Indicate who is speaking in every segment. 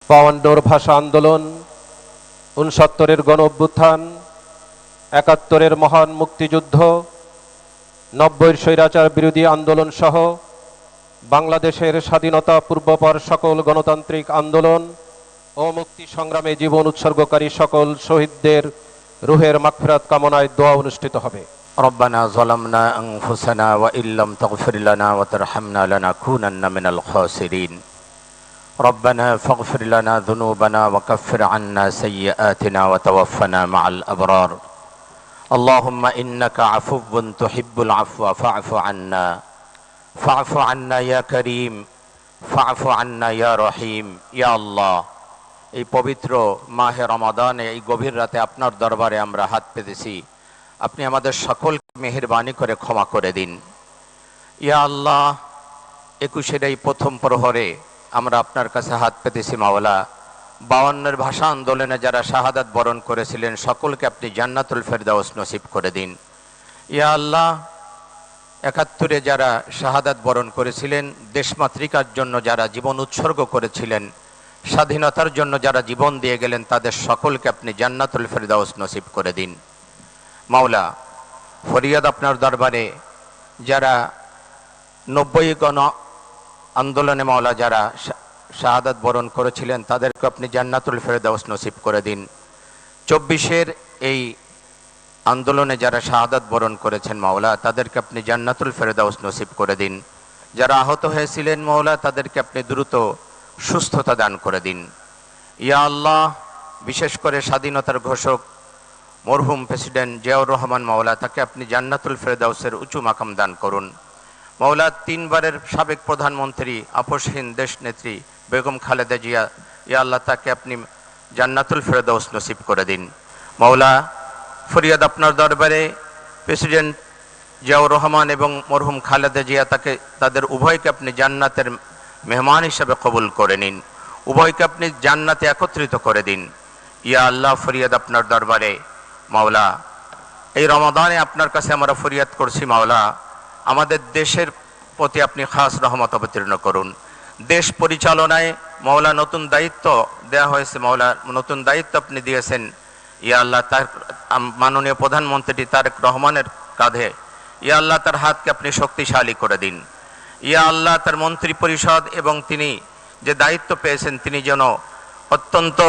Speaker 1: 52 ভাষা আন্দোলন, 69 গণ অভ্যুত্থান, 71 মহান মুক্তিযুদ্ধ, 90 স্বৈরাচার বিরোধী আন্দোলন সহ বাংলাদেশের স্বাধীনতা পূর্বপর সকল গণতান্ত্রিক আন্দোলন ও মুক্তি সংগ্রামে জীবন উৎসর্গকারী সকল শহীদদের রুহের মাগফিরাত কামনায় দোয়া অনুষ্ঠিত হবে।
Speaker 2: ربنا ظلمنا أنفسنا وإن لم تغفر لنا وترحمنا لنكونن من الخاسرين ربنا فاغفر لنا ذنوبنا وكفر عنا سيئاتنا وتوفنا مع الأبرار اللهم إنك عفو تحب العفو فاعف عنا يا كريم فاعف عنا يا رحيم يا الله এই পবিত্র মাহে রমাদানে এই গভীর রাতে আপনার দরবারে আমরা হাত পেতেছি, আপনি আমাদের সকলকে মেহেরবানি করে ক্ষমা করে দিন। ইয়া আল্লাহ, 21-এর এই প্রথম প্রহরে আমরা আপনার কাছে হাত পেতেছি মাওলা। 52 ভাষা আন্দোলনে যারা শাহাদাত বরণ করেছিলেন সকলকে আপনি জান্নাতুল ফেরদাউস নসিব করে দিন। ইয়া আল্লাহ, 71-এ যারা শাহাদাত বরণ করেছিলেন, দেশমাতৃকার জন্য যারা জীবন উৎসর্গ করেছিলেন, স্বাধীনতার জন্য যারা জীবন দিয়ে গেলেন, তাদের সকলকে আপনি জান্নাতুল ফেরদাউস নসিব করে দিন। মাওলা, ফরিয়াদ আপনার দরবারে যারা 90 গণ আন্দোলনে মাওলা যারা শাহাদাত বরণ করেছিলেন, তাদেরকে আপনি জান্নাতুল ফেরদাউস নসিব করে দিন। 24-এর এই আন্দোলনে যারা শাহাদাত বরণ করেছেন মাওলা, তাদেরকে আপনি জান্নাতুল ফেরদাউস নসিব করে দিন। যারা আহত হয়েছিলেন মাওলা, তাদেরকে আপনি দ্রুত সুস্থতা দান করে দিন। ইয়া আল্লাহ, বিশেষ করে স্বাধীনতার ঘোষক মরহুম প্রেসিডেন্ট জিয়াউর রহমান মাওলা, তাকে আপনি জান্নাতুল ফেরদাউসের উঁচু মাকাম দান করুন। মাওলা, 3 বারের সাবেক প্রধানমন্ত্রী আপসহীন দেশ নেত্রী বেগম খালেদা জিয়া, ইয়া আল্লাহ, তাকে আপনি জান্নাতুল ফেরদাউস নসিব করে দিন। মাওলা, ফরিয়াদ আপনার দরবারে প্রেসিডেন্ট জিয়াউর রহমান এবং মরহুম খালেদা জিয়া, তাদের উভয়কে আপনি জান্নাতের মেহমান হিসাবে কবুল করে নিন, উভয়কে আপনি জান্নাতে একত্রিত করে দিন। ইয়া আল্লাহ, ফরিয়াদ আপনার দরবারে মাওলা, এই রমাদানে আপনার কাছে আমরা ফরিয়াদ করছি মাওলা, আমাদের দেশের প্রতি আপনি খাস রহমত অবতীর্ণ করুন। দেশ পরিচালনায় মাওলা নতুন দায়িত্ব দেয়া হয়েছে মাওলা, নতুন দায়িত্ব আপনি দিয়েছেন। ইয়া আল্লাহ, তার মাননীয় প্রধানমন্ত্রী তারেক রহমানের কাঁধে, ইয়া আল্লাহ, তার হাতকে আপনি শক্তিশালী করে দিন। ইয়া আল্লাহ, তার মন্ত্রী পরিষদ এবং তিনি যে দায়িত্ব পেয়েছেন, তিনি যেন অত্যন্ত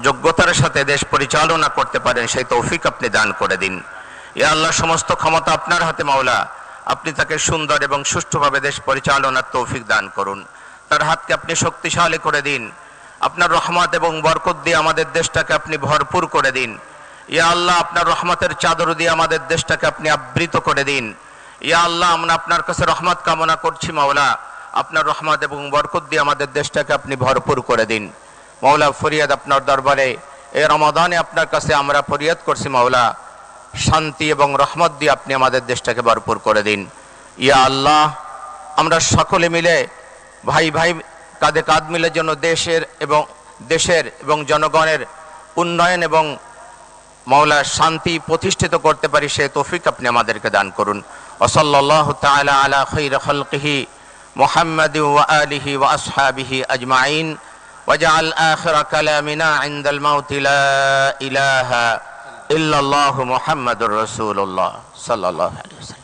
Speaker 2: যোগ্যতার সাথে দেশ পরিচালনা করতে পারেন, সেই তৌফিক আপনি দান করে দিন। ইয়া আল্লাহ, সমস্ত ক্ষমতা আপনার হাতে মাওলা, আপনি তাকে সুন্দর এবং সুষ্ঠুভাবে দেশ পরিচালনার তৌফিক দান করুন। তার হাতকে আপনি শক্তিশালী করে দিন। আপনার রহমত এবং বরকত দিয়ে আমাদের দেশটাকে আপনি ভরপুর করে দিন। ইয়া আল্লাহ, আপনার রহমতের চাদর দিয়ে আমাদের দেশটাকে আপনি আবৃত করে দিন। ইয়া আল্লাহ, আমরা আপনার কাছে রহমত কামনা করছি মাওলা, আপনার রহমত এবং বরকত দিয়ে আমাদের দেশটাকে আপনি ভরপুর করে দিন। মাওলা, ফরিয়াদ আপনার দরবারে এই রমাদানে আপনার কাছে আমরা ফরিয়াদ করছি মাওলা, শান্তি এবং রহমত দিয়ে আপনি আমাদের দেশটাকে ভরপুর করে দিন। ইয়া আল্লাহ, আমরা সকলে মিলে ভাই ভাই কাঁধে কাঁধ মিলে যেন দেশের এবং জনগণের উন্নয়ন এবং মাওলা শান্তি প্রতিষ্ঠিত করতে পারি, সেই তৌফিক আপনি আমাদেরকে দান করুন। ওয়াসাল্লাল্লাহু তাআলা আলা খায়রি খালকিহি মুহাম্মাদিন ওয়া আলিহি ওয়া আসহাবিহি আজমাইন ওয়াজআল আখিরা কালামিনা ইনদাল মাউতি লা ইলাহা ইল্লাল্লাহু মুহাম্মাদুর রাসূলুল্লাহ সাল্লাল্লাহু আলাইহি ওয়াসাল্লাম।